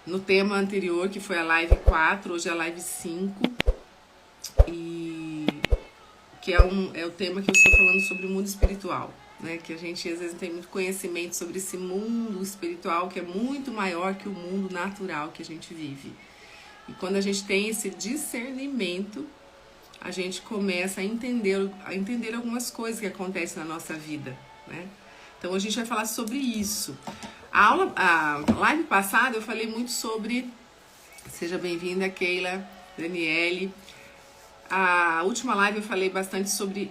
no tema anterior, que foi a live 4, hoje é a live 5, e que é o tema que eu estou falando sobre o mundo espiritual, né? Que a gente às vezes não tem muito conhecimento sobre esse mundo espiritual que é muito maior que o mundo natural que a gente vive. E quando a gente tem esse discernimento, a gente começa a entender algumas coisas que acontecem na nossa vida, né? Então a gente vai falar sobre isso. A live passada eu falei muito sobre, seja bem-vinda Keila, Daniele. A última live eu falei bastante sobre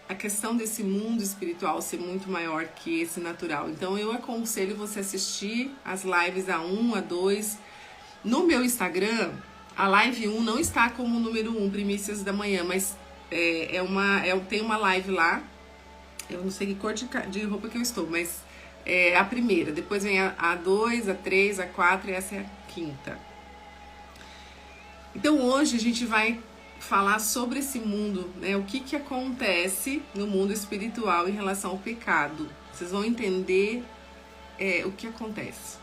a questão desse mundo espiritual ser muito maior que esse natural. Então eu aconselho você assistir as lives A1, A2. No meu Instagram, a live 1 não está como número 1, primícias da manhã, mas tem uma live lá. Eu não sei que cor de roupa que eu estou, mas é a primeira. Depois vem a 2, a 3, a 4 e essa é a quinta. Então hoje a gente vai falar sobre esse mundo, né? O que acontece no mundo espiritual em relação ao pecado. Vocês vão entender o que acontece.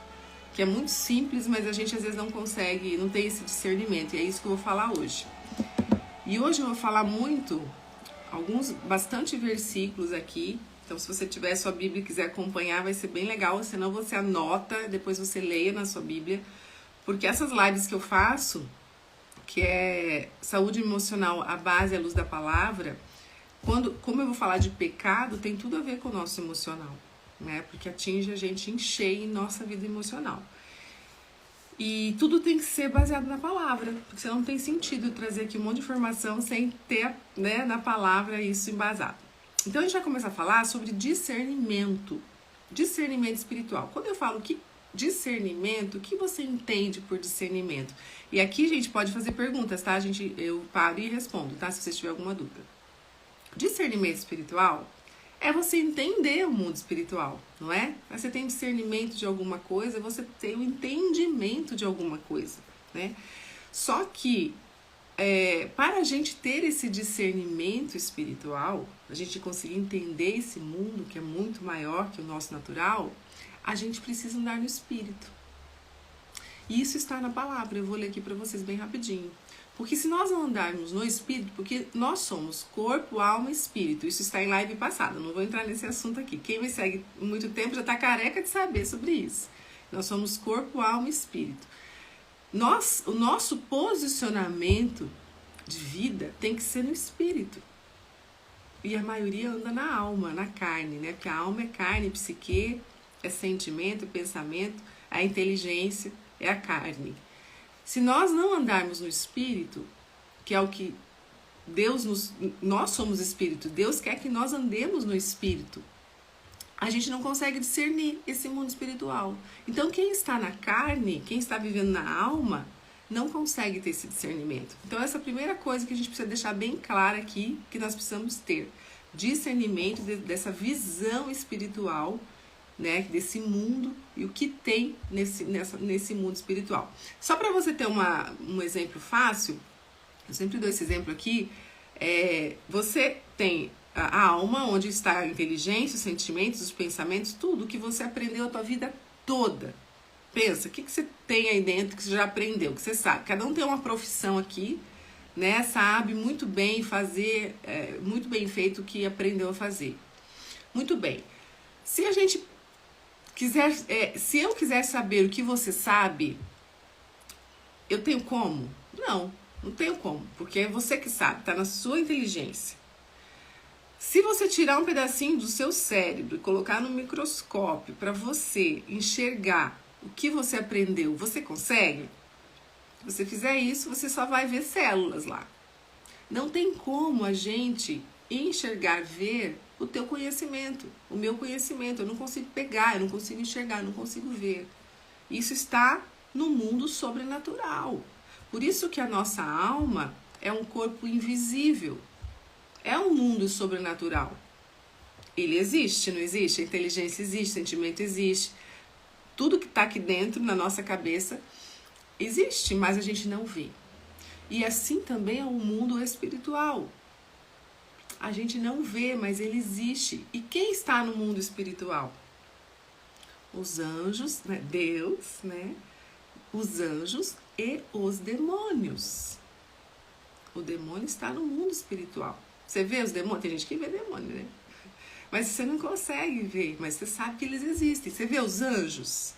Que é muito simples, mas a gente às vezes não consegue, não tem esse discernimento. E é isso que eu vou falar hoje. E hoje eu vou falar bastante versículos aqui. Então, se você tiver sua Bíblia e quiser acompanhar, vai ser bem legal. Senão você anota, depois você leia na sua Bíblia. Porque essas lives que eu faço, que é saúde emocional, a base é a luz da palavra, como eu vou falar de pecado, tem tudo a ver com o nosso emocional, né? Porque atinge a gente em cheio em nossa vida emocional. E tudo tem que ser baseado na palavra, porque senão não tem sentido trazer aqui um monte de informação sem ter, né, na palavra isso embasado. Então a gente vai começar a falar sobre discernimento espiritual. Quando eu falo que discernimento, o que você entende por discernimento? E aqui a gente pode fazer perguntas, tá? Eu paro e respondo, tá? Se você tiver alguma dúvida. Discernimento espiritual é você entender o mundo espiritual, não é? Você tem discernimento de alguma coisa, você tem o entendimento de alguma coisa, né? Só que para a gente ter esse discernimento espiritual, a gente conseguir entender esse mundo que é muito maior que o nosso natural, a gente precisa andar no Espírito. E isso está na palavra, eu vou ler aqui para vocês bem rapidinho. Porque se nós não andarmos no Espírito, porque nós somos corpo, alma e Espírito, isso está em live passada, não vou entrar nesse assunto aqui. Quem me segue há muito tempo já está careca de saber sobre isso. Nós somos corpo, alma e Espírito. O nosso posicionamento de vida tem que ser no Espírito. E a maioria anda na alma, na carne, né? Porque a alma é carne, psique, é sentimento, é pensamento, a inteligência é a carne. Se nós não andarmos no Espírito, que é o que nós somos Espírito, Deus quer que nós andemos no Espírito. A gente não consegue discernir esse mundo espiritual. Então quem está na carne, quem está vivendo na alma, não consegue ter esse discernimento. Então essa é a primeira coisa que a gente precisa deixar bem clara aqui, que nós precisamos ter. Discernimento dessa visão espiritual, né, desse mundo e o que tem nesse mundo espiritual. Só para você ter um exemplo fácil, eu sempre dou esse exemplo aqui, você tem a alma, onde está a inteligência, os sentimentos, os pensamentos, tudo que você aprendeu a tua vida toda. Pensa, o que você tem aí dentro que você já aprendeu, que você sabe. Cada um tem uma profissão aqui, né, sabe muito bem fazer, muito bem feito o que aprendeu a fazer. Muito bem. Se a gente se eu quiser saber o que você sabe, eu tenho como? Não tenho como, porque é você que sabe, tá na sua inteligência. Se você tirar um pedacinho do seu cérebro e colocar no microscópio para você enxergar o que você aprendeu, você consegue? Se você fizer isso, você só vai ver células lá. Não tem como a gente enxergar, ver o teu conhecimento, o meu conhecimento. Eu não consigo pegar, eu não consigo enxergar, eu não consigo ver. Isso está no mundo sobrenatural. Por isso que a nossa alma é um corpo invisível. É um mundo sobrenatural. Ele existe, não existe? A inteligência existe, o sentimento existe. Tudo que está aqui dentro, na nossa cabeça, existe, mas a gente não vê. E assim também é o mundo espiritual. A gente não vê, mas ele existe. E quem está no mundo espiritual? Os anjos, né? Deus, né? os anjos e os demônios. O demônio está no mundo espiritual. Você vê os demônios? Tem gente que vê demônio, né? Mas você não consegue ver, mas você sabe que eles existem. Você vê os anjos?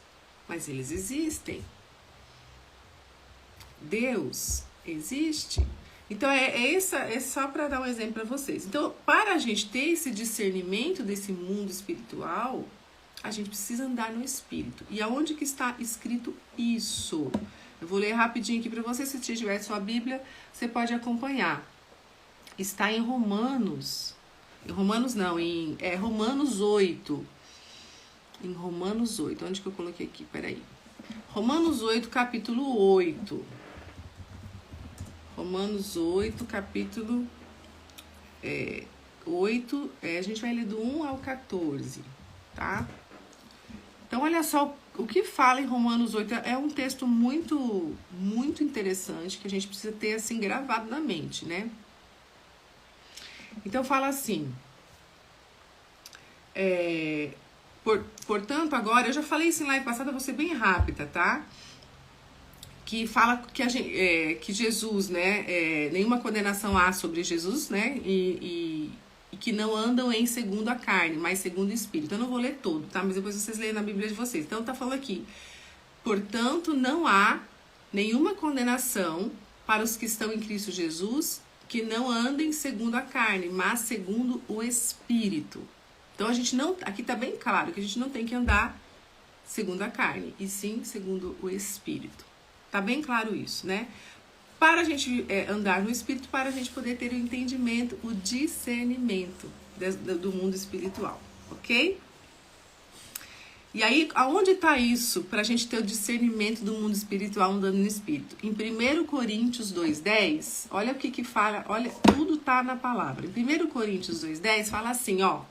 Mas eles existem. Deus existe. Então, é só para dar um exemplo para vocês. Então, para a gente ter esse discernimento desse mundo espiritual, a gente precisa andar no Espírito. E aonde que está escrito isso? Eu vou ler rapidinho aqui para vocês. Se você tiver sua Bíblia, você pode acompanhar. Está em Romanos. Em Romanos não, Romanos 8. Em Romanos 8. Onde que eu coloquei aqui? Peraí. Romanos 8, capítulo 8. Romanos 8, capítulo 8. A gente vai ler do 1 ao 14, tá? Então, olha só o que fala em Romanos 8. É um texto muito, muito interessante que a gente precisa ter assim gravado na mente, né? Então, fala assim. Portanto, agora, eu já falei isso em live passada, vou ser bem rápida, tá? Que fala que Jesus, né? Nenhuma condenação há sobre Jesus, né? E que não andam em segundo a carne, mas segundo o Espírito. Eu não vou ler todo, tá? Mas depois vocês leem na Bíblia de vocês. Então, tá falando aqui. Portanto, não há nenhuma condenação para os que estão em Cristo Jesus, que não andem segundo a carne, mas segundo o Espírito. Então, a gente não... Aqui tá bem claro que a gente não tem que andar segundo a carne, e sim segundo o Espírito. Tá bem claro isso, né? Para a gente andar no Espírito, para a gente poder ter o entendimento, o discernimento do mundo espiritual, ok? E aí, aonde está isso para a gente ter o discernimento do mundo espiritual andando no Espírito? Em 1 Coríntios 2,10, olha o que fala, olha, tudo tá na palavra. Em 1 Coríntios 2,10 fala assim, ó.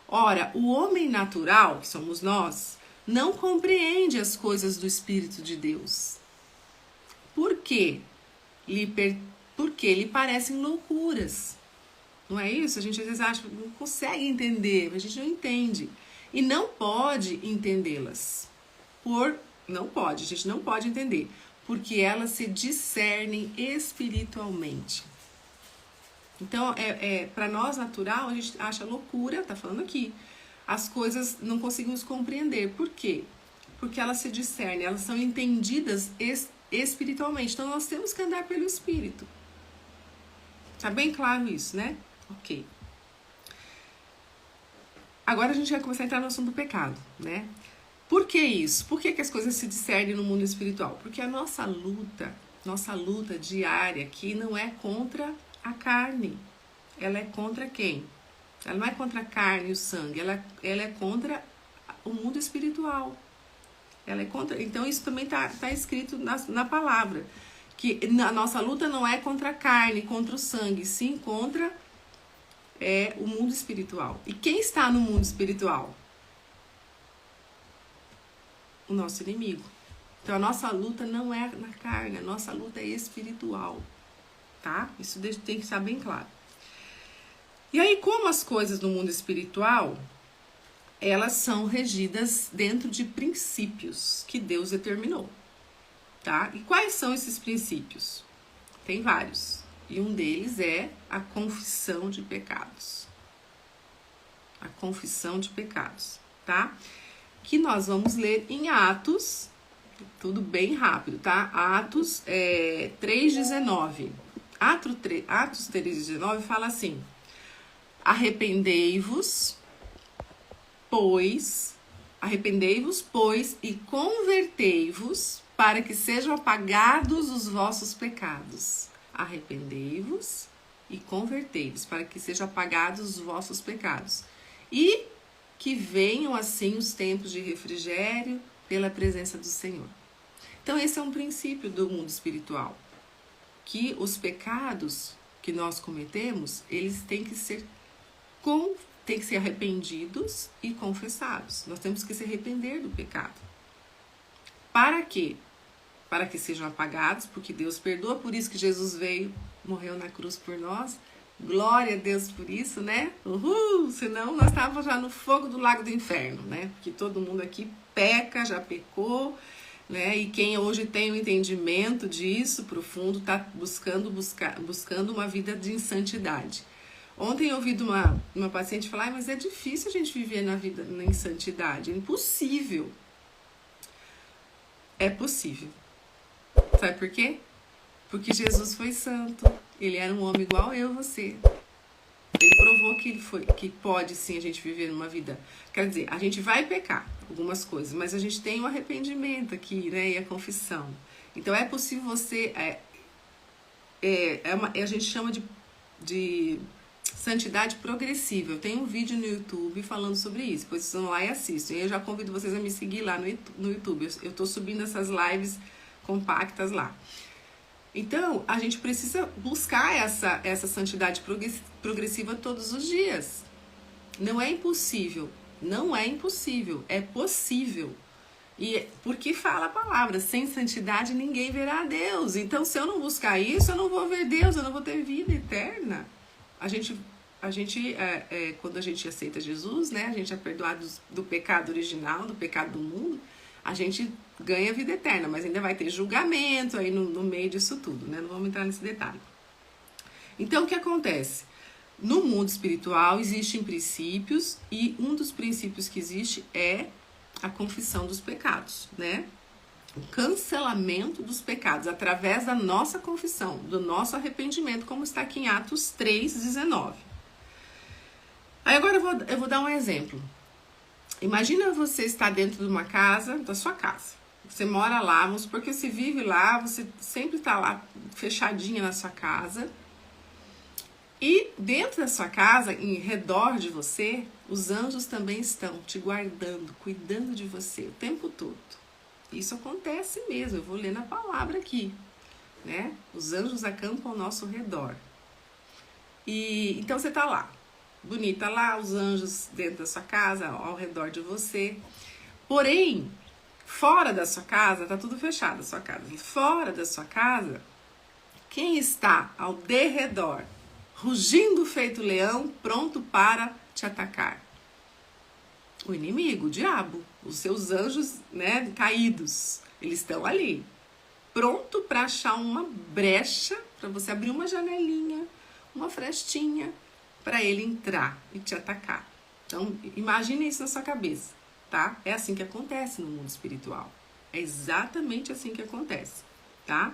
Ora, o homem natural, que somos nós, não compreende as coisas do Espírito de Deus. Por quê? Porque lhe parecem loucuras. Não é isso? A gente às vezes acha, não consegue entender, a gente não entende. E não pode entendê-las. A gente não pode entender. Porque elas se discernem espiritualmente. Então, para nós natural, a gente acha loucura, tá falando aqui. As coisas não conseguimos compreender. Por quê? Porque elas se discernem, elas são entendidas espiritualmente. Então, nós temos que andar pelo Espírito. Tá bem claro isso, né? Ok. Agora a gente vai começar a entrar no assunto do pecado, né? Por que isso? Por que as coisas se discernem no mundo espiritual? Porque a nossa luta diária aqui não é contra a carne. Ela é contra quem? Ela não é contra a carne e o sangue. Ela é contra o mundo espiritual. Ela é contra. Então isso também tá escrito na palavra. Que a nossa luta não é contra a carne, contra o sangue, sim contra o mundo espiritual. E quem está no mundo espiritual? O nosso inimigo. Então a nossa luta não é na carne, a nossa luta é espiritual. Tá? Isso tem que estar bem claro. E aí, como as coisas no mundo espiritual, elas são regidas dentro de princípios que Deus determinou. Tá? E quais são esses princípios? Tem vários. E um deles é a confissão de pecados. A confissão de pecados, tá? Que nós vamos ler em Atos, tudo bem rápido, tá? Atos 3,19. Atos 3,19 fala assim: arrependei-vos, pois, e convertei-vos para que sejam apagados os vossos pecados. Arrependei-vos e convertei-vos para que sejam apagados os vossos pecados. E que venham assim os tempos de refrigério pela presença do Senhor. Então esse é um princípio do mundo espiritual. Que os pecados que nós cometemos, eles têm que ser arrependidos e confessados. Nós temos que se arrepender do pecado. Para quê? Para que sejam apagados, porque Deus perdoa, por isso que Jesus veio, morreu na cruz por nós. Glória a Deus por isso, né? Uhul! Senão nós estávamos já no fogo do lago do inferno, né? Porque todo mundo aqui peca, já pecou. né? E quem hoje tem o entendimento disso profundo está buscando uma vida de santidade. Ontem eu ouvi de uma paciente falar, mas é difícil a gente viver na vida em santidade. É impossível. É possível. Sabe por quê? Porque Jesus foi santo. Ele era um homem igual eu e você. Ele provou que pode sim a gente viver uma vida. Quer dizer, a gente vai pecar algumas coisas, mas a gente tem um arrependimento aqui, né? E a confissão. Então é possível você. A gente chama de santidade progressiva. Eu tenho um vídeo no YouTube falando sobre isso. Depois vocês vão lá e assistem. Eu já convido vocês a me seguir lá no YouTube. Eu tô subindo essas lives compactas lá. Então, a gente precisa buscar essa santidade progressiva todos os dias. Não é impossível. Não é impossível. É possível. E porque fala a palavra, sem santidade ninguém verá a Deus. Então, se eu não buscar isso, eu não vou ver Deus, eu não vou ter vida eterna. Quando a gente aceita Jesus, né? A gente é perdoado do pecado original, do pecado do mundo. A gente ganha vida eterna, mas ainda vai ter julgamento aí no meio disso tudo, né? Não vamos entrar nesse detalhe. Então, o que acontece? No mundo espiritual existem princípios e um dos princípios que existe é a confissão dos pecados, né? O cancelamento dos pecados através da nossa confissão, do nosso arrependimento, como está aqui em Atos 3:19. Aí agora eu vou dar um exemplo. Imagina você estar dentro de uma casa, da sua casa. Você mora lá, vamos supor que você vive lá, você sempre está lá fechadinha na sua casa. E dentro da sua casa, em redor de você, os anjos também estão te guardando, cuidando de você o tempo todo. Isso acontece mesmo, eu vou ler na palavra aqui, né? Os anjos acampam ao nosso redor. E então você está lá, bonita lá, os anjos dentro da sua casa, ao redor de você. Porém, fora da sua casa, tá tudo fechado a sua casa. Fora da sua casa, quem está ao derredor, rugindo feito leão, pronto para te atacar? O inimigo, o diabo, os seus anjos, né, caídos. Eles estão ali, pronto para achar uma brecha, para você abrir uma janelinha, uma frestinha, para ele entrar e te atacar. Então, imagine isso na sua cabeça, tá? É assim que acontece no mundo espiritual. É exatamente assim que acontece, tá?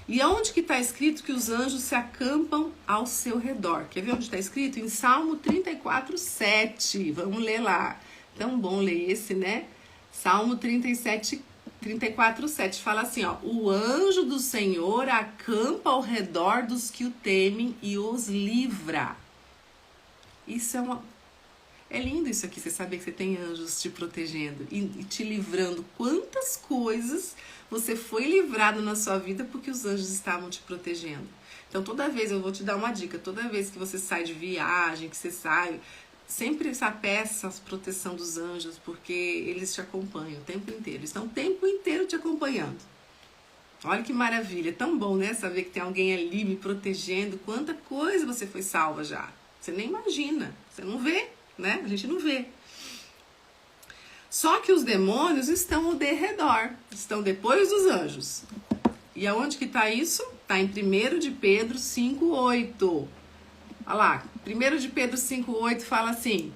E aonde que está escrito que os anjos se acampam ao seu redor? Quer ver onde está escrito? Em Salmo 34:7. Vamos ler lá. Tão bom ler esse, né? Salmo 34:7 fala assim, ó: o anjo do Senhor acampa ao redor dos que o temem e os livra. Isso é lindo isso aqui, você saber que você tem anjos te protegendo e te livrando. Quantas coisas você foi livrado na sua vida porque os anjos estavam te protegendo. Então, toda vez, eu vou te dar uma dica, toda vez que você sai de viagem, que você sai, sempre peça a proteção dos anjos, porque eles te acompanham o tempo inteiro. Eles estão o tempo inteiro te acompanhando. Olha que maravilha, é tão bom, né? Saber que tem alguém ali me protegendo. Quanta coisa você foi salva já. Você nem imagina, você não vê, né? A gente não vê. Só que os demônios estão ao derredor, estão depois dos anjos. E aonde que está isso? Está em 1 de Pedro 5:8. Olha lá, 1 de Pedro 5:8 fala assim: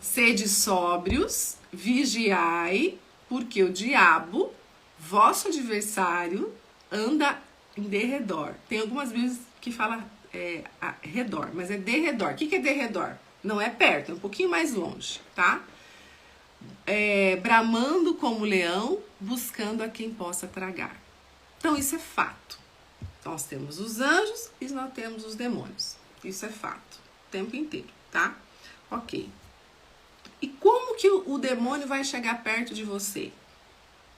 sede sóbrios, vigiai, porque o diabo, vosso adversário, anda em derredor. Tem algumas Bíblias que falam redor, mas é derredor. O que é derredor? Não é perto, é um pouquinho mais longe, tá? Bramando como leão, buscando a quem possa tragar. Então isso é fato. Nós temos os anjos e nós temos os demônios. Isso é fato, o tempo inteiro, tá? Ok. E como que o demônio vai chegar perto de você?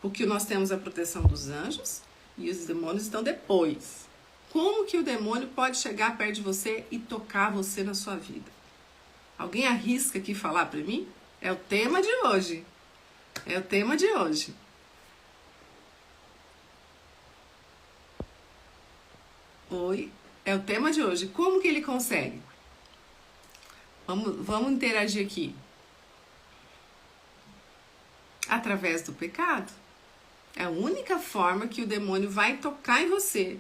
Porque nós temos a proteção dos anjos e os demônios estão depois. Como que o demônio pode chegar perto de você e tocar você na sua vida? Alguém arrisca aqui falar para mim? É o tema de hoje. É o tema de hoje. Oi, é o tema de hoje. Como que ele consegue? Vamos interagir aqui. Através do pecado. É a única forma que o demônio vai tocar em você.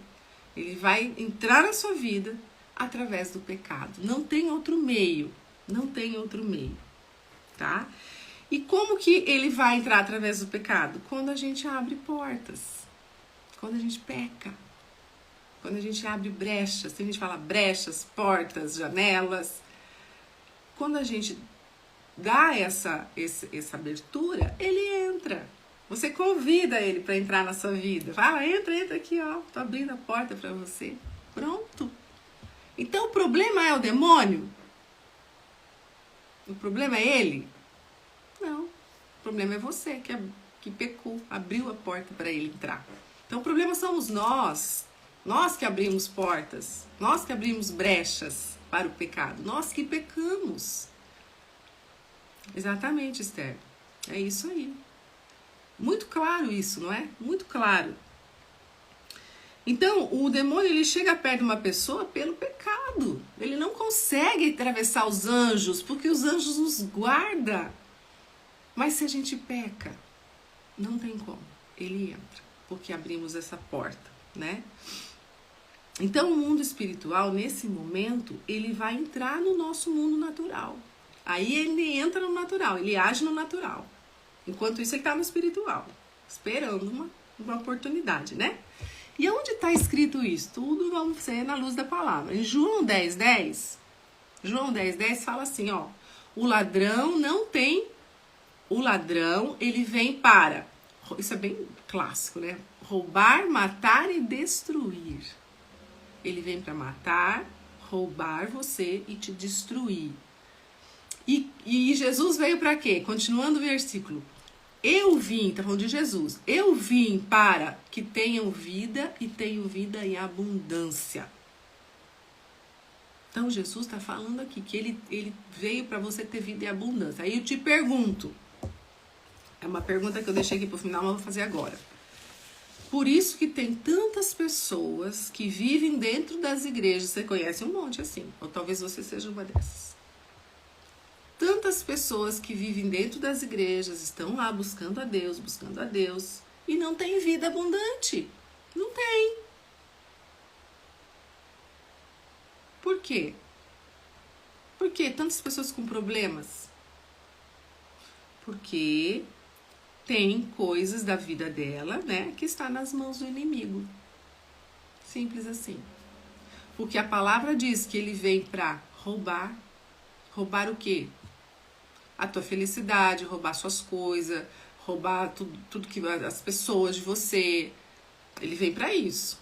Ele vai entrar na sua vida através do pecado. Não tem outro meio. Não tem outro meio, tá? E como que ele vai entrar através do pecado? Quando a gente abre portas. Quando a gente peca. Quando a gente abre brechas. Tem gente que fala brechas, portas, janelas. Quando a gente dá essa abertura, ele entra. Você convida ele para entrar na sua vida. Fala, entra aqui, ó. Tô abrindo a porta para você. Pronto. Então o problema é o demônio? O problema é ele? Não. O problema é você que pecou, abriu a porta para ele entrar. Então o problema somos nós. Nós que abrimos portas. Nós que abrimos brechas para o pecado. Nós que pecamos. Exatamente, Esther. É isso aí. Muito claro isso, não é? Muito claro. Então, o demônio, ele chega perto de uma pessoa pelo pecado. Ele não consegue atravessar os anjos, porque os anjos nos guardam. Mas se a gente peca, não tem como. Ele entra, porque abrimos essa porta, né? Então, o mundo espiritual, nesse momento, ele vai entrar no nosso mundo natural. Aí ele entra no natural, ele age no natural. Enquanto isso, ele está no espiritual, esperando uma oportunidade, né? E onde está escrito isso? Tudo vamos ser na luz da palavra. Em João 10:10, João 10:10 fala assim, ó. O ladrão, ele vem para... Isso é bem clássico, né? Roubar, matar e destruir. Ele vem para matar, roubar você e te destruir. E Jesus veio para quê? Continuando o versículo. Eu vim, tá falando de Jesus. Eu vim para que tenham vida e tenham vida em abundância. Então Jesus está falando aqui que ele veio para você ter vida em abundância. Aí eu te pergunto. É uma pergunta que eu deixei aqui para o final, mas vou fazer agora. Por isso que tem tantas pessoas que vivem dentro das igrejas. Você conhece um monte assim. Ou talvez você seja uma dessas. Tantas pessoas que vivem dentro das igrejas, estão lá buscando a Deus, e não tem vida abundante. Não tem. Por quê? Por que tantas pessoas com problemas? Porque tem coisas da vida dela, né, que está nas mãos do inimigo. Simples assim. Porque a palavra diz que ele vem para roubar. Roubar o quê? A tua felicidade, roubar suas coisas, roubar tudo que as pessoas de você. Ele vem para isso.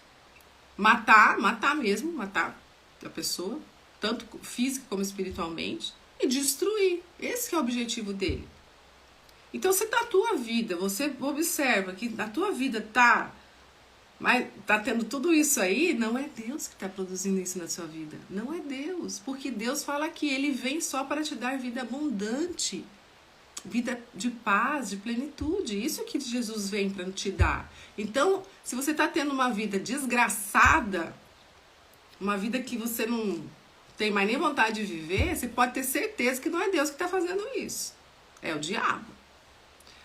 Matar a pessoa, tanto física como espiritualmente, e destruir. Esse que é o objetivo dele. Então, se na tua vida, você observa que na tua vida tá tendo tudo isso aí, não é Deus que está produzindo isso na sua vida. Não é Deus. Porque Deus fala que ele vem só para te dar vida abundante. Vida de paz, de plenitude. Isso que Jesus vem para te dar. Então, se você está tendo uma vida desgraçada, uma vida que você não tem mais nem vontade de viver, você pode ter certeza que não é Deus que está fazendo isso. É o diabo.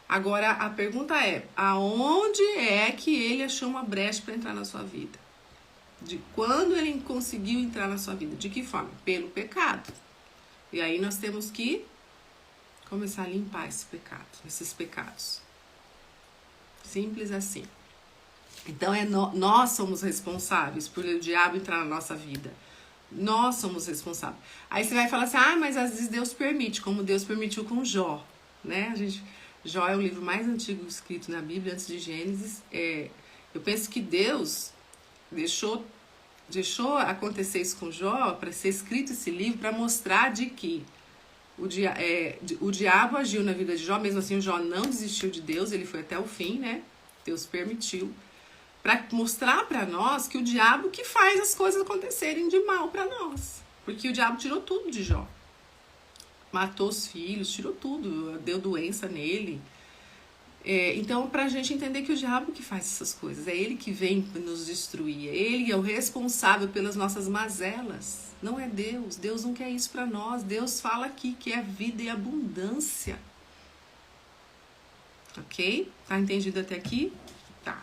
Agora, a pergunta é, aonde é que ele achou uma brecha para entrar na sua vida? De quando ele conseguiu entrar na sua vida? De que forma? Pelo pecado. E aí nós temos que começar a limpar esses pecados. Simples assim. Então, nós somos responsáveis por o diabo entrar na nossa vida. Nós somos responsáveis. Aí você vai falar assim, mas às vezes Deus permite, como Deus permitiu com Jó, né? Jó é o livro mais antigo escrito na Bíblia, antes de Gênesis. Eu penso que Deus deixou acontecer isso com Jó, para ser escrito esse livro, para mostrar de que o diabo agiu na vida de Jó, mesmo assim o Jó não desistiu de Deus, ele foi até o fim, né? Deus permitiu. Para mostrar para nós que o diabo que faz as coisas acontecerem de mal para nós. Porque o diabo tirou tudo de Jó. Matou os filhos, tirou tudo, deu doença nele. Então, pra gente entender que o diabo que faz essas coisas, é ele que vem nos destruir, ele é o responsável pelas nossas mazelas, não é Deus. Deus não quer isso pra nós. Deus fala aqui que é vida e abundância. Ok? Tá entendido até aqui? Tá.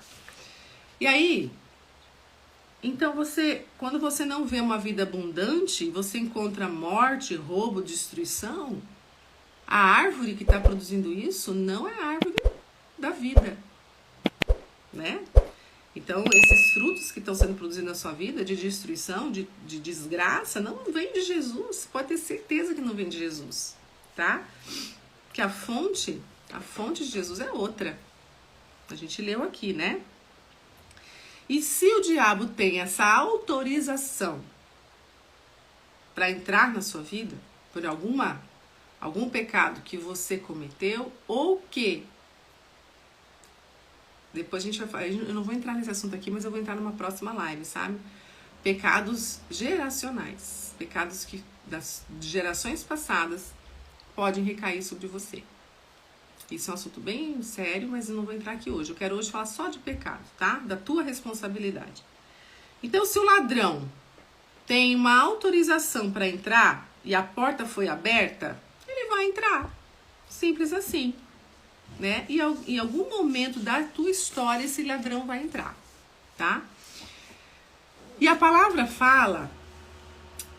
E aí, então quando você não vê uma vida abundante, você encontra morte, roubo, destruição, a árvore que está produzindo isso não é a árvore da vida, né? Então, esses frutos que estão sendo produzidos na sua vida, de destruição, de desgraça, não vem de Jesus. Pode ter certeza que não vem de Jesus, tá? Que a fonte de Jesus é outra. A gente leu aqui, né? E se o diabo tem essa autorização para entrar na sua vida, por algum pecado que você cometeu, ou que depois a gente vai falar, eu não vou entrar nesse assunto aqui, mas eu vou entrar numa próxima live, sabe? Pecados geracionais, pecados que das gerações passadas podem recair sobre você. Isso é um assunto bem sério, mas eu não vou entrar aqui hoje. Eu quero hoje falar só de pecado, tá? Da tua responsabilidade. Então, se o ladrão tem uma autorização para entrar e a porta foi aberta, ele vai entrar. Simples assim. Né? E em algum momento da tua história esse ladrão vai entrar, tá? E a palavra fala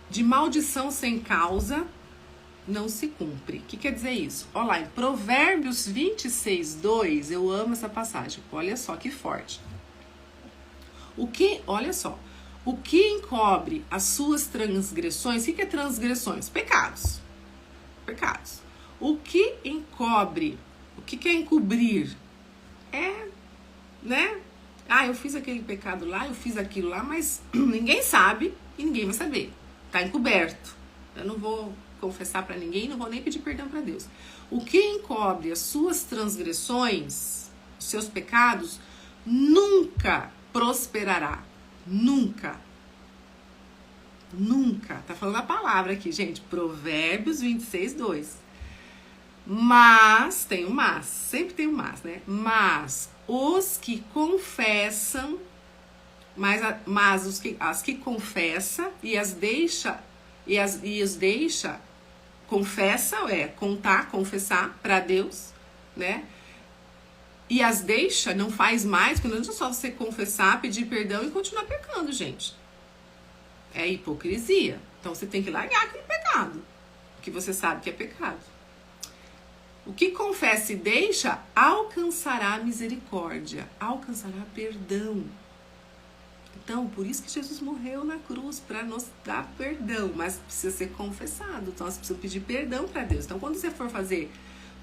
de maldição sem causa não se cumpre. O que quer dizer isso? Olha lá, em Provérbios 26:2, eu amo essa passagem. Olha só que forte. Olha só, o que encobre as suas transgressões? O que é transgressões? Pecados. O que encobre? O que é encobrir? É, né? Ah, eu fiz aquele pecado lá, eu fiz aquilo lá, mas ninguém sabe e ninguém vai saber. Tá encoberto. Eu não vou confessar para ninguém, não vou nem pedir perdão para Deus. O que encobre as suas transgressões, os seus pecados, nunca prosperará. Nunca. Tá falando a palavra aqui, gente. Provérbios 26:2. Mas, tem o mas, sempre tem o mas, né? Mas os que confessam, as que confessa e as deixa, confessa, confessar para Deus, né? E as deixa, não faz mais, porque não é só você confessar, pedir perdão e continuar pecando, gente. É hipocrisia. Então você tem que largar aquele pecado, que você sabe que é pecado. O que confessa e deixa, alcançará misericórdia, alcançará perdão. Então, por isso que Jesus morreu na cruz, para nos dar perdão, mas precisa ser confessado, então você precisa pedir perdão para Deus. Então, quando você for fazer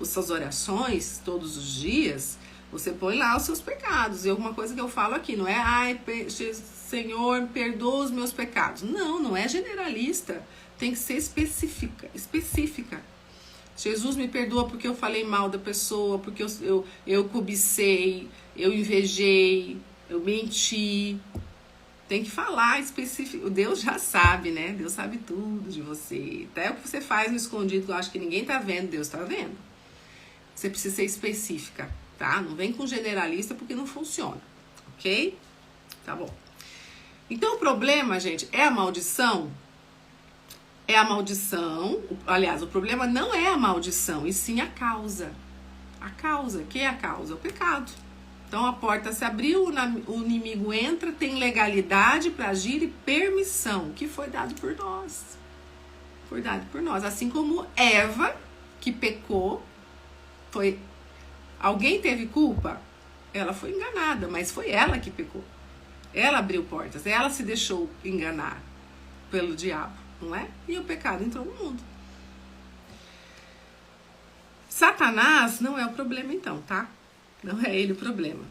as suas orações todos os dias, você põe lá os seus pecados. E alguma coisa que eu falo aqui, não é, Senhor, perdoa os meus pecados. Não é generalista, tem que ser específica. Jesus, me perdoa porque eu falei mal da pessoa, porque eu cobicei, eu invejei, eu menti. Tem que falar específico. Deus já sabe, né? Deus sabe tudo de você. Até o que você faz no escondido, que eu acho que ninguém tá vendo, Deus tá vendo. Você precisa ser específica, tá? Não vem com generalista porque não funciona, ok? Tá bom. Então o problema, gente, é a maldição? É a maldição, aliás, o problema não é a maldição, e sim a causa. A causa, que é a causa? O pecado. Então a porta se abriu, o inimigo entra, tem legalidade para agir e permissão, que foi dado por nós. Foi dado por nós. Assim como Eva, que pecou, alguém teve culpa? Ela foi enganada, mas foi ela que pecou. Ela abriu portas, ela se deixou enganar pelo diabo, não é? E o pecado entrou no mundo. Satanás não é o problema então, tá? Não é ele o problema.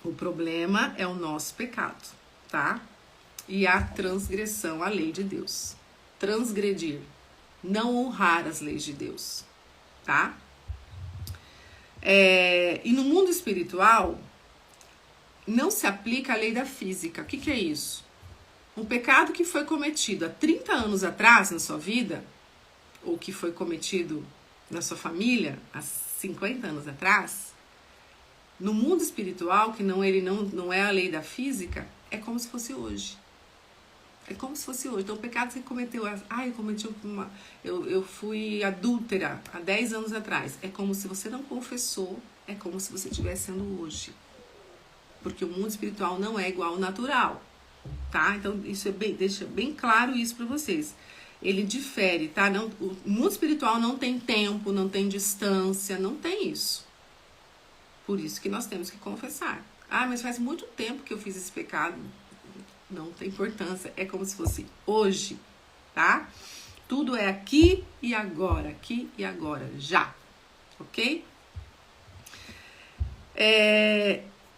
O problema é o nosso pecado, tá? E a transgressão à lei de Deus. Transgredir. Não honrar as leis de Deus, tá? E no mundo espiritual, não se aplica a lei da física. O que é isso? Um pecado que foi cometido há 30 anos atrás na sua vida, ou que foi cometido na sua família há 50 anos atrás, no mundo espiritual, que não é a lei da física, é como se fosse hoje. É como se fosse hoje. Então, o pecado que você cometeu, eu fui adúltera há 10 anos atrás. É como se você não confessou, é como se você estivesse sendo hoje. porque o mundo espiritual não é igual ao natural, tá? Então, isso deixa bem claro isso para vocês. Ele difere, tá? Não, o mundo espiritual não tem tempo, não tem distância, não tem isso. Por isso que nós temos que confessar. Ah, mas faz muito tempo que eu fiz esse pecado. Não tem importância, é como se fosse hoje, tá? Tudo é aqui e agora, já, ok?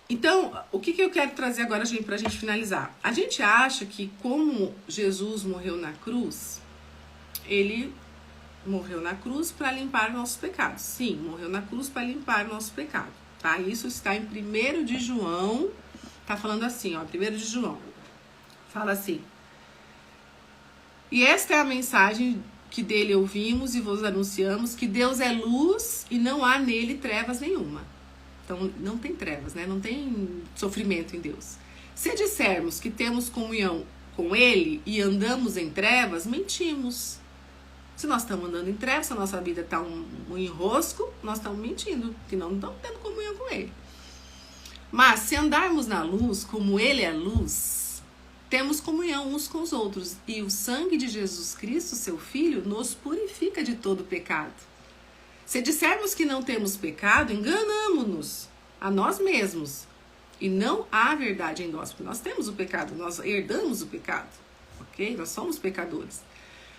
Então, o que eu quero trazer agora, gente, pra gente finalizar? A gente acha que como Jesus morreu na cruz, ele morreu na cruz para limpar nossos pecados. Sim, morreu na cruz para limpar o nosso pecado, tá? Isso está em 1 de João, tá falando assim, ó, 1 de João. Fala assim: e esta é a mensagem que dele ouvimos e vos anunciamos, que Deus é luz e não há nele trevas nenhuma. Então, não tem trevas, né? Não tem sofrimento em Deus. Se dissermos que temos comunhão com ele e andamos em trevas, mentimos. Se nós estamos andando em trevas, se a nossa vida está um enrosco, nós estamos mentindo, que não estamos tendo comunhão com ele. Mas se andarmos na luz, como ele é luz, temos comunhão uns com os outros, e o sangue de Jesus Cristo, seu Filho, nos purifica de todo pecado. Se dissermos que não temos pecado, enganamo-nos a nós mesmos, e não há verdade em nós, porque nós temos o pecado, nós herdamos o pecado, ok? Nós somos pecadores.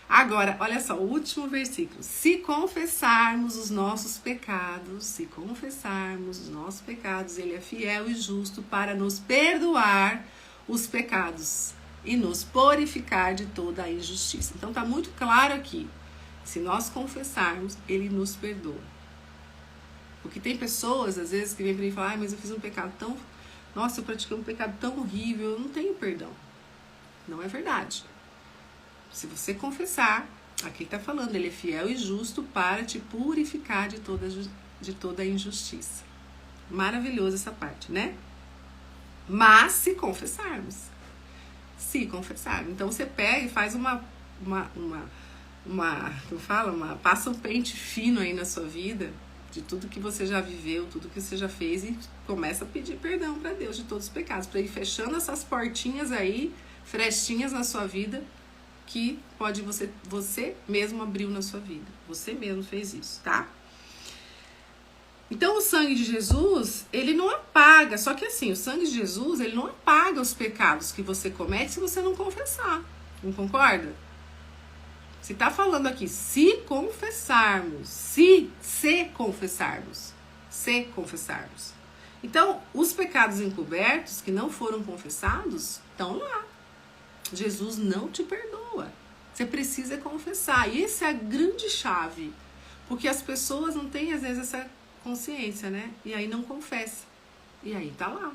Agora, olha só, o último versículo. Se confessarmos os nossos pecados, ele é fiel e justo para nos perdoar os pecados e nos purificar de toda a injustiça. Então tá muito claro aqui. Se nós confessarmos, ele nos perdoa. Porque tem pessoas, às vezes, que vêm para mim e falam: mas eu fiz um pecado tão... Nossa, eu pratiquei um pecado tão horrível, eu não tenho perdão. Não é verdade. Se você confessar, aqui está falando, ele é fiel e justo para te purificar de toda a injustiça. Maravilhoso essa parte, né? Mas se confessarmos. Então você pega e faz passa um pente fino aí na sua vida, de tudo que você já viveu, tudo que você já fez, e começa a pedir perdão para Deus de todos os pecados, para ir fechando essas portinhas aí, frestinhas na sua vida, que você mesmo abriu na sua vida. Você mesmo fez isso, tá? Então o sangue de Jesus, ele não apaga, só que assim, o sangue de Jesus, ele não apaga os pecados que você comete se você não confessar. Não concorda? Se tá falando aqui, se confessarmos. Então, os pecados encobertos que não foram confessados, estão lá. Jesus não te perdoa. Você precisa confessar. E essa é a grande chave. Porque as pessoas não têm, às vezes, essa consciência, né? E aí não confessa. E aí tá lá.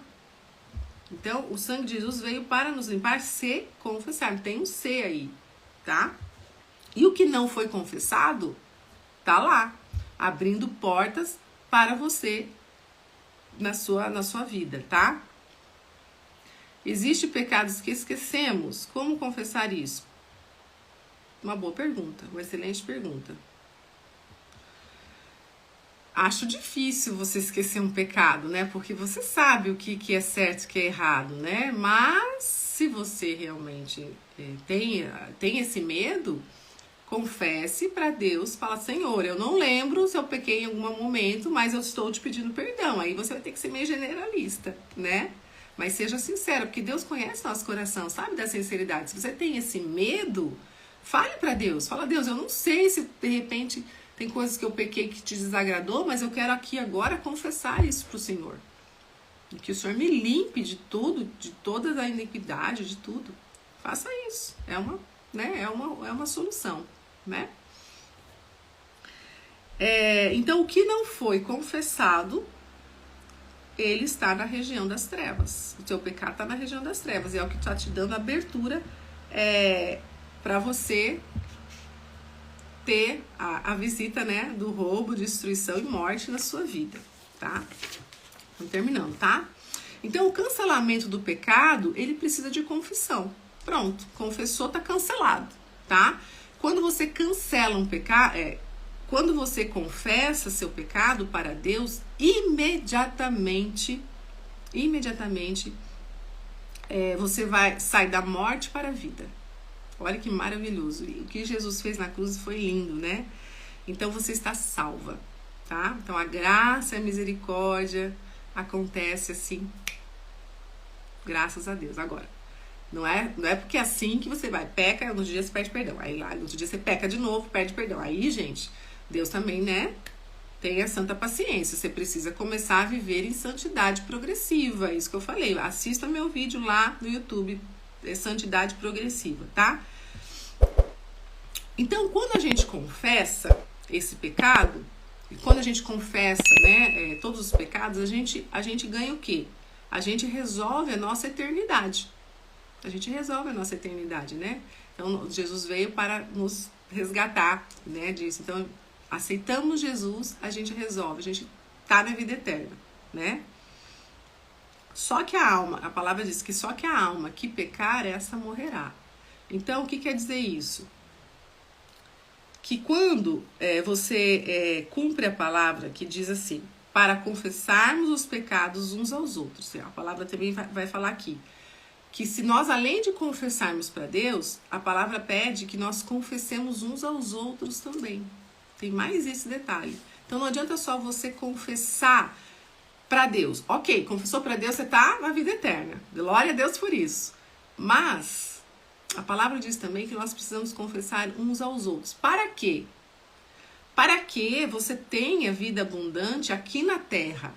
Então, o sangue de Jesus veio para nos limpar se confessar. Tem um C aí, tá? E o que não foi confessado, tá lá. Abrindo portas para você na sua vida, tá? Existem pecados que esquecemos. Como confessar isso? Uma boa pergunta, uma excelente pergunta. Acho difícil você esquecer um pecado, né? Porque você sabe o que é certo e o que é errado, né? Mas se você realmente tem esse medo, confesse para Deus, fala: Senhor, eu não lembro se eu pequei em algum momento, mas eu estou te pedindo perdão. Aí você vai ter que ser meio generalista, né? Mas seja sincero, porque Deus conhece nosso coração, sabe da sinceridade. Se você tem esse medo, fale para Deus. Fala: Deus, eu não sei se de repente tem coisas que eu pequei que te desagradou, mas eu quero aqui agora confessar isso pro Senhor. E que o Senhor me limpe de tudo, de toda a iniquidade, de tudo. Faça isso. É uma solução, né? Então, o que não foi confessado, ele está na região das trevas. O seu pecado está na região das trevas. E é o que está te dando abertura para você ter a visita, né, do roubo, destruição e morte na sua vida, tá? Estamos terminando, tá? Então, o cancelamento do pecado, ele precisa de confissão. Pronto, confessou, tá cancelado, tá? Quando você cancela um pecado, quando você confessa seu pecado para Deus, imediatamente imediatamente você sai da morte para a vida. Olha que maravilhoso. O que Jesus fez na cruz foi lindo, né? Então você está salva, tá? Então a graça e a misericórdia acontece assim, graças a Deus. Agora, não é porque é assim que você vai, peca, no outro dia você perde perdão. Aí lá, no outro dia você peca de novo, perde perdão. Aí, gente, Deus também, né? Tenha santa paciência. Você precisa começar a viver em santidade progressiva. É isso que eu falei. Assista meu vídeo lá no YouTube. É santidade progressiva, tá? Então, quando a gente confessa esse pecado, e quando a gente confessa, né, todos os pecados, a gente ganha o quê? A gente resolve a nossa eternidade. A gente resolve a nossa eternidade, né? Então, Jesus veio para nos resgatar, né, disso. Então, aceitamos Jesus, a gente resolve, a gente tá na vida eterna, né? Só que a palavra diz que só que a alma que pecar, essa morrerá. Então, o que quer dizer isso? Que quando você cumpre a palavra que diz assim, para confessarmos os pecados uns aos outros, a palavra também vai falar aqui, que se nós, além de confessarmos para Deus, a palavra pede que nós confessemos uns aos outros também. Tem mais esse detalhe. Então não adianta só você confessar para Deus. Ok, confessou para Deus, você tá na vida eterna. Glória a Deus por isso. Mas a palavra diz também que nós precisamos confessar uns aos outros. Para quê? Para que você tenha vida abundante aqui na terra.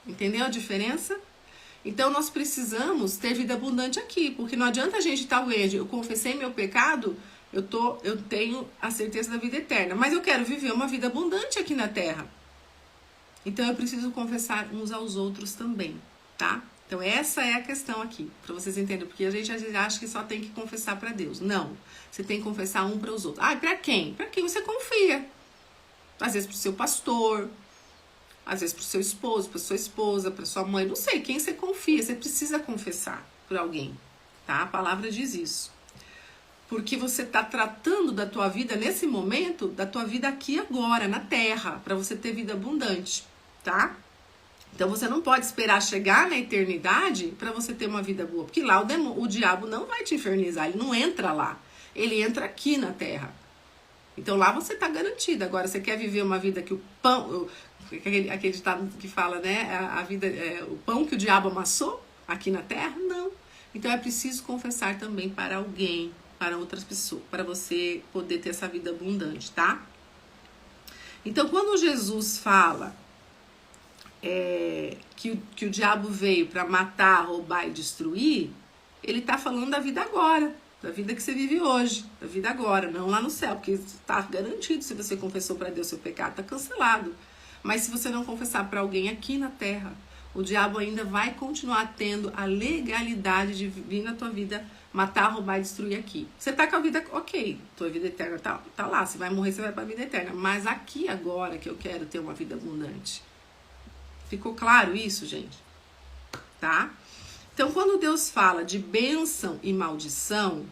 Entendeu a diferença? Então nós precisamos ter vida abundante aqui, porque não adianta a gente estar doente. Eu confessei meu pecado, eu tenho a certeza da vida eterna, mas eu quero viver uma vida abundante aqui na terra. Então eu preciso confessar uns aos outros também, tá? Então essa é a questão aqui, para vocês entenderem, porque a gente às vezes acha que só tem que confessar para Deus. Não, você tem que confessar um para os outros. Ah, para quem? Para quem você confia. Às vezes para o seu pastor, às vezes para o seu esposo, para sua esposa, para sua mãe, não sei, quem você confia, você precisa confessar por alguém, tá? A palavra diz isso. Porque você está tratando da tua vida nesse momento, da tua vida aqui agora, na terra, para você ter vida abundante, tá? Então você não pode esperar chegar na eternidade para você ter uma vida boa, porque lá o diabo não vai te infernizar, ele não entra lá, ele entra aqui na terra. Então lá você está garantido. Agora você quer viver uma vida que o pão, aquele ditado que fala, né, a vida, o pão que o diabo amassou aqui na terra? Não. Então é preciso confessar também para alguém, para outras pessoas, para você poder ter essa vida abundante, tá? Então quando Jesus fala que o diabo veio para matar, roubar e destruir, ele está falando da vida agora, da vida que você vive hoje, da vida agora, não lá no céu, porque está garantido. Se você confessou para Deus seu pecado, está cancelado. Mas se você não confessar para alguém aqui na terra, o diabo ainda vai continuar tendo a legalidade de vir na tua vida, matar, roubar e destruir aqui. Você tá com a vida, ok, tua vida eterna tá lá, você vai morrer, você vai para a vida eterna. Mas aqui agora que eu quero ter uma vida abundante. Ficou claro isso, gente? Tá? Então, quando Deus fala de bênção e maldição,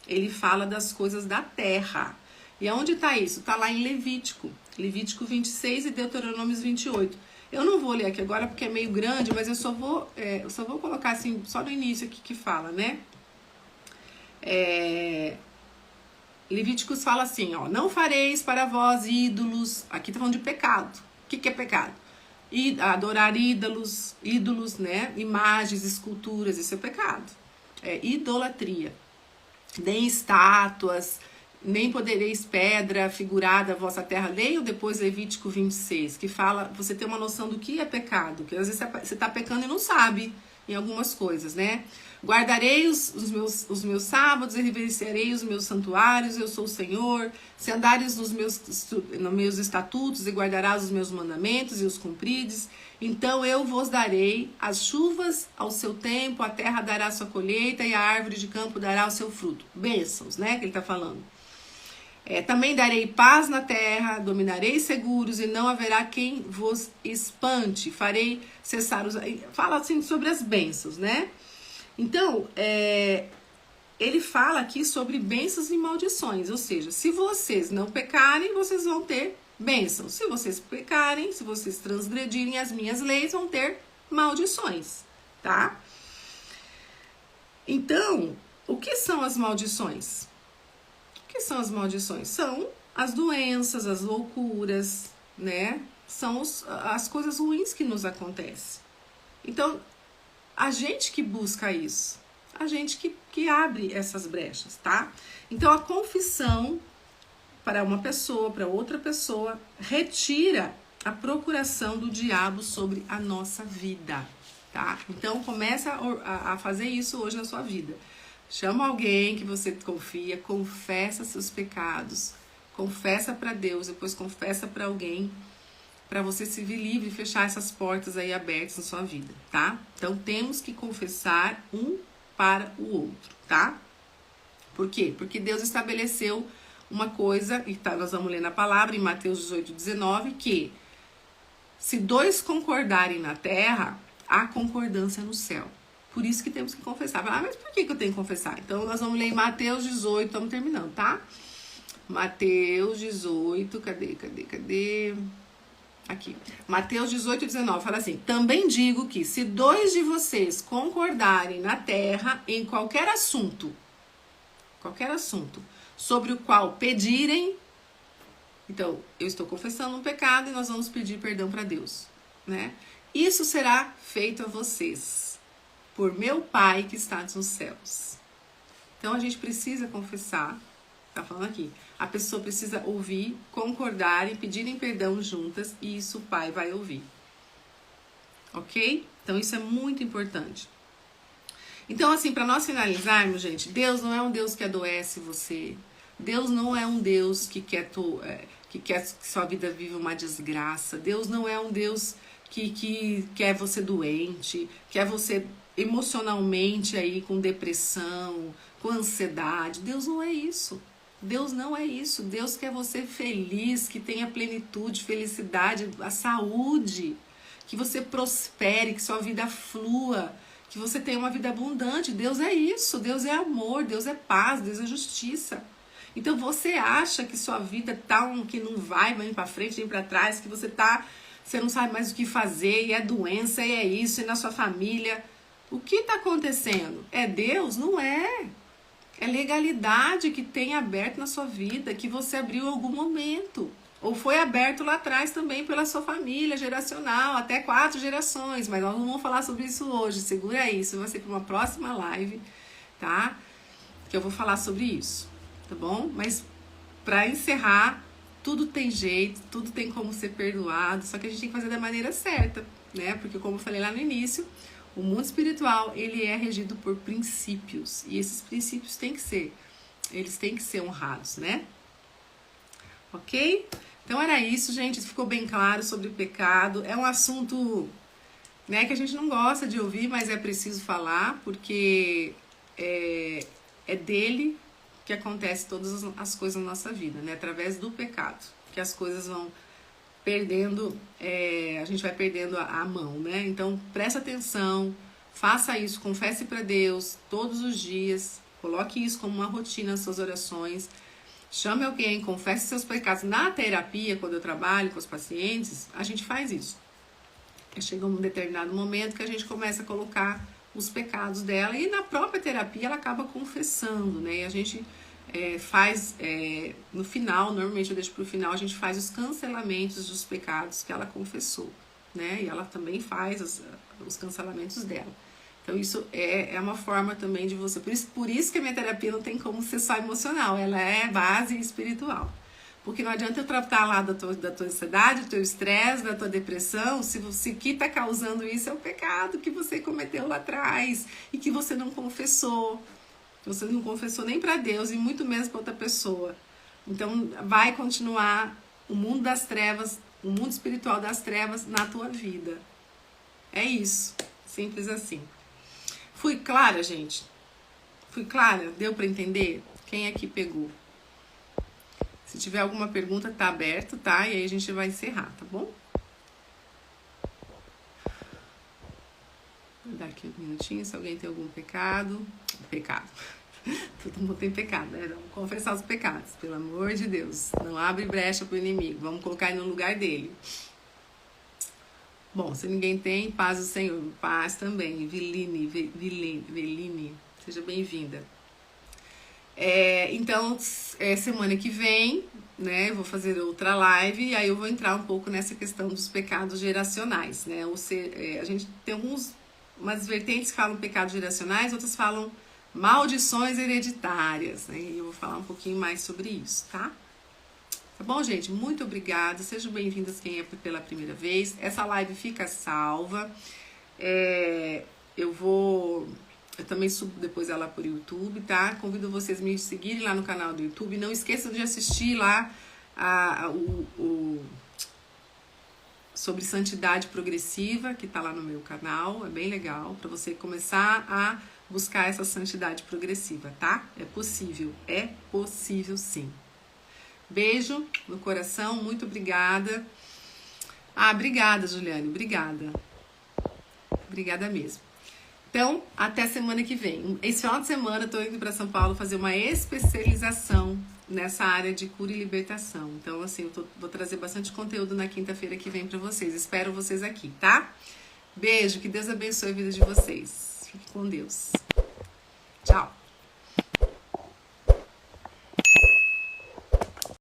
ele fala das coisas da terra. E aonde está isso? Está lá em Levítico 26 e Deuteronômio 28. Eu não vou ler aqui agora porque é meio grande, mas eu só vou colocar assim, só no início aqui que fala, né? Levíticos fala assim, ó, não fareis para vós ídolos, aqui tá falando de pecado. O que é pecado? Adorar ídolos, né? Imagens, esculturas, isso é pecado. É idolatria. Nem estátuas, nem podereis pedra figurada a vossa terra. Leiam depois Levítico 26, que fala, você tem uma noção do que é pecado, que às vezes você está pecando e não sabe em algumas coisas, né? Guardarei os meus sábados e reverenciarei os meus santuários, eu sou o Senhor. Se andares nos meus estatutos e guardarás os meus mandamentos e os cumprides, então eu vos darei as chuvas ao seu tempo, a terra dará a sua colheita e a árvore de campo dará o seu fruto. Bênçãos, né, que ele está falando. Também darei paz na terra, dominarei seguros e não haverá quem vos espante. Farei cessar os... Fala assim sobre as bênçãos, né? Então, ele fala aqui sobre bênçãos e maldições. Ou seja, se vocês não pecarem, vocês vão ter bênçãos. Se vocês pecarem, se vocês transgredirem as minhas leis, vão ter maldições, tá? Então, o que são as maldições? O que são as maldições? São as doenças, as loucuras, né? São as coisas ruins que nos acontecem. Então, a gente que busca isso, a gente que abre essas brechas, tá? Então, a confissão para uma pessoa, para outra pessoa, retira a procuração do diabo sobre a nossa vida, tá? Então, começa a fazer isso hoje na sua vida. Chama alguém que você confia, confessa seus pecados, confessa para Deus, depois confessa para alguém, para você se vir livre e fechar essas portas aí abertas na sua vida, tá? Então, temos que confessar um para o outro, tá? Por quê? Porque Deus estabeleceu uma coisa, e tá, nós vamos ler na palavra, em Mateus 18:19, que se dois concordarem na terra, há concordância no céu. Por isso que temos que confessar. Mas por que eu tenho que confessar? Então, nós vamos ler em Mateus 18, estamos terminando, tá? Mateus 18, cadê? Aqui. Mateus 18:19 fala assim: também digo que se dois de vocês concordarem na terra em qualquer assunto sobre o qual pedirem, então eu estou confessando um pecado e nós vamos pedir perdão para Deus, né? Isso será feito a vocês por meu Pai que está nos céus. Então a gente precisa confessar, tá falando aqui. A pessoa precisa ouvir, concordarem, pedirem perdão juntas, e isso o Pai vai ouvir. Ok? Então isso é muito importante. Então, assim, para nós finalizarmos, gente, Deus não é um Deus que adoece você. Deus não é um Deus que quer que sua vida viva uma desgraça. Deus não é um Deus que quer você doente, quer você emocionalmente aí com depressão, com ansiedade. Deus não é isso. Deus não é isso. Deus quer você feliz, que tenha plenitude, felicidade, a saúde, que você prospere, que sua vida flua, que você tenha uma vida abundante. Deus é isso. Deus é amor, Deus é paz, Deus é justiça. Então você acha que sua vida tá que não vai para frente nem para trás, que você não sabe mais o que fazer, e é doença, e é isso, e na sua família. O que está acontecendo? É Deus? Não é. É legalidade que tem aberto na sua vida, que você abriu em algum momento. Ou foi aberto lá atrás também pela sua família geracional, até 4 gerações. Mas nós não vamos falar sobre isso hoje. Segura isso, vai ser para uma próxima live, tá? Que eu vou falar sobre isso, tá bom? Mas para encerrar, tudo tem jeito, tudo tem como ser perdoado, só que a gente tem que fazer da maneira certa, né? Porque como eu falei lá no início, o mundo espiritual, ele é regido por princípios, e esses princípios têm que ser honrados, né? Ok? Então era isso, gente, ficou bem claro sobre o pecado. É um assunto, né, que a gente não gosta de ouvir, mas é preciso falar, porque é dele que acontece todas as coisas na nossa vida, né? Através do pecado, que as coisas vão perdendo, a gente vai perdendo a mão, né? Então presta atenção, faça isso, confesse para Deus todos os dias, coloque isso como uma rotina nas suas orações, chame alguém, confesse seus pecados. Na terapia, quando eu trabalho com os pacientes, a gente faz isso. Chega um determinado momento que a gente começa a colocar os pecados dela, e na própria terapia ela acaba confessando, né? E a gente faz, no final, normalmente eu deixo pro final, a gente faz os cancelamentos dos pecados que ela confessou, né? E ela também faz os cancelamentos dela. Então isso é uma forma também de você, por isso que a minha terapia não tem como ser só emocional, ela é base espiritual. Porque não adianta eu tratar lá da tua ansiedade, do teu estresse, da tua depressão, se o que está causando isso é o pecado que você cometeu lá atrás e que você não confessou. Você não confessou nem para Deus e muito menos para outra pessoa. Então vai continuar o mundo das trevas, o mundo espiritual das trevas na tua vida. É isso. Simples assim. Fui clara, gente? Fui clara? Deu para entender? Quem aqui pegou? Se tiver alguma pergunta, tá aberto, tá? E aí a gente vai encerrar, tá bom? Vou dar aqui um minutinho, se alguém tem algum pecado. Pecado. Todo mundo tem pecado, né? Vamos confessar os pecados, pelo amor de Deus. Não abre brecha pro inimigo. Vamos colocar ele no lugar dele. Bom, se ninguém tem, paz do Senhor. Paz também. Veline, seja bem-vinda. Então, semana que vem, né, eu vou fazer outra live e aí eu vou entrar um pouco nessa questão dos pecados geracionais, né? A gente tem umas vertentes que falam pecados geracionais, outras falam maldições hereditárias, né? E eu vou falar um pouquinho mais sobre isso, tá? Tá bom, gente? Muito obrigada. Sejam bem-vindas quem é pela primeira vez. Essa live fica salva. Eu também subo depois ela por YouTube, tá? Convido vocês a me seguirem lá no canal do YouTube. Não esqueçam de assistir lá sobre santidade progressiva, que tá lá no meu canal. É bem legal para você começar a buscar essa santidade progressiva, tá? É possível sim. Beijo no coração, muito obrigada. Obrigada, Juliane, obrigada. Obrigada mesmo. Então, até semana que vem. Esse final de semana eu tô indo para São Paulo fazer uma especialização nessa área de cura e libertação. Então, assim, vou trazer bastante conteúdo na quinta-feira que vem para vocês. Espero vocês aqui, tá? Beijo, que Deus abençoe a vida de vocês. Fique com Deus. Tchau.